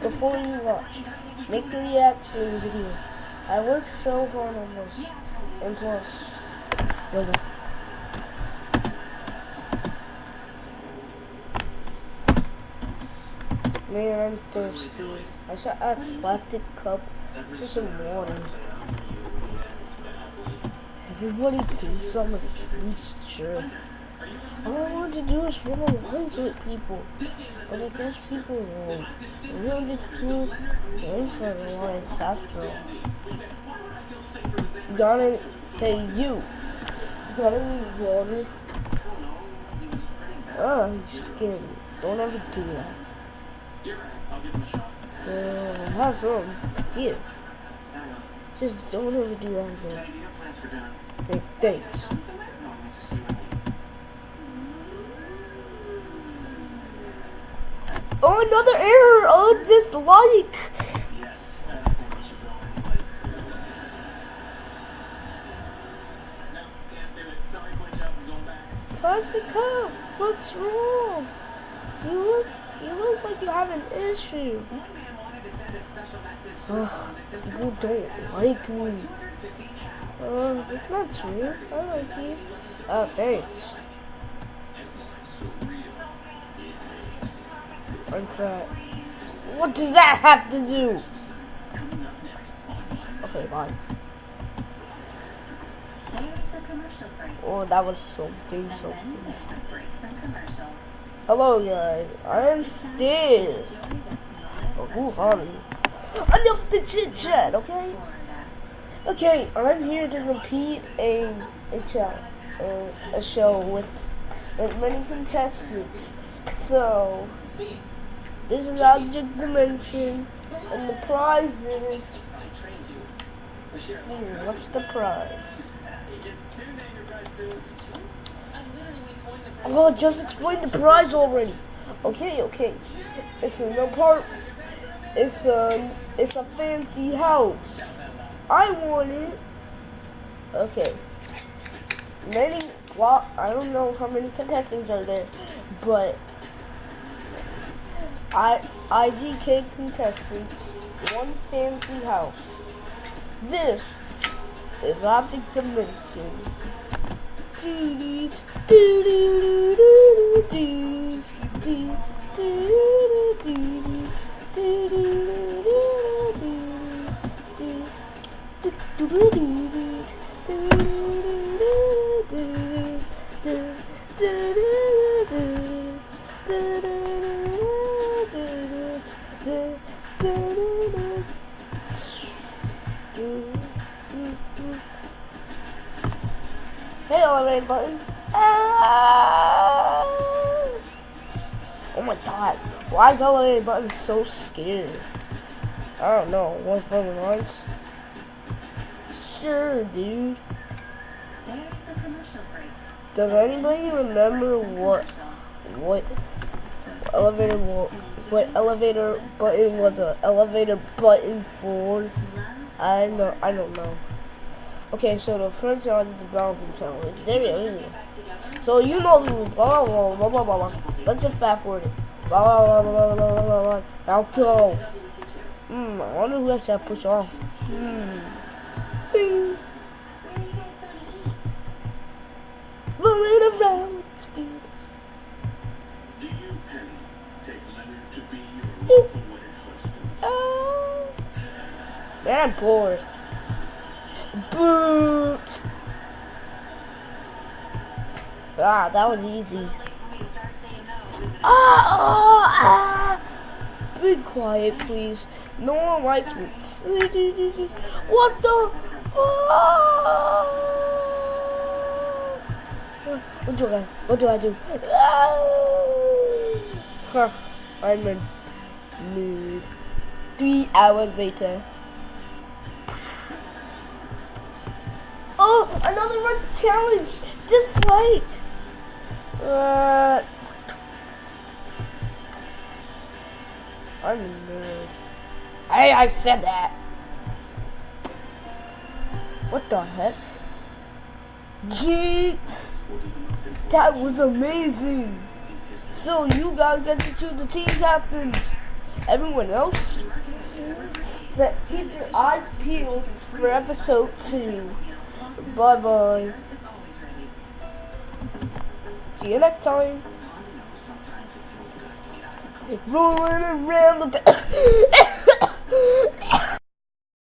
Before you watch, make the reaction video. I worked so hard on this. And plus, brother. Man, I'm thirsty. I saw a plastic cup for some water. Everybody thinks I'm a huge jerk. All I want to do is run lines with people. But I guess people won't. We're just too late for the lines after all. Hey you got any water? Oh, you scared me. Don't ever do that. Have some. Here. Just don't ever do that again. Hey, thanks. Oh, another error! Oh, dislike! Plastic cup, what's wrong? You look like you have an issue. People don't like me. That's not true. I like you. Thanks. I'm fat. What does that have to do? Okay, bye. Oh, that was something. Hello, guys. I'm Steve. Oh, honey. Enough the chit chat, okay? Okay, I'm here to repeat a show with many contestants. So, this is object dimension, and the prize is. What's the prize? Oh, just explain the prize already. Okay. It's a fancy house. I want it. Okay. I don't know how many contestants are there, but IDK contestants, one fancy house. This is object dimension. Hey, elevator button. Oh my god. Why is the elevator button so scared? I don't know. One for the lines? Sure, dude. Does anybody remember what elevator button was a elevator button for? I don't know. Okay, so the first one is the bouncing challenge. There we go. So you know the rules. Blah blah blah blah blah blah. Let's just fast forward it. Blah blah blah blah blah blah blah. Now go. I wonder who has to push off. Ding. Rolling around with speed. Man, I'm bored. Boot. That was easy. Be quiet, please. No one likes me. What the? What do I do? I'm in mood. 3 hours later. Oh, another run challenge. Dislike. I'm a nerd. Hey, I said that. What the heck? Jeez. That was amazing. So you gotta get to choose the team captains. everyone else, that keep your eyes peeled for episode 2. Bye bye. See you next time. Rolling around the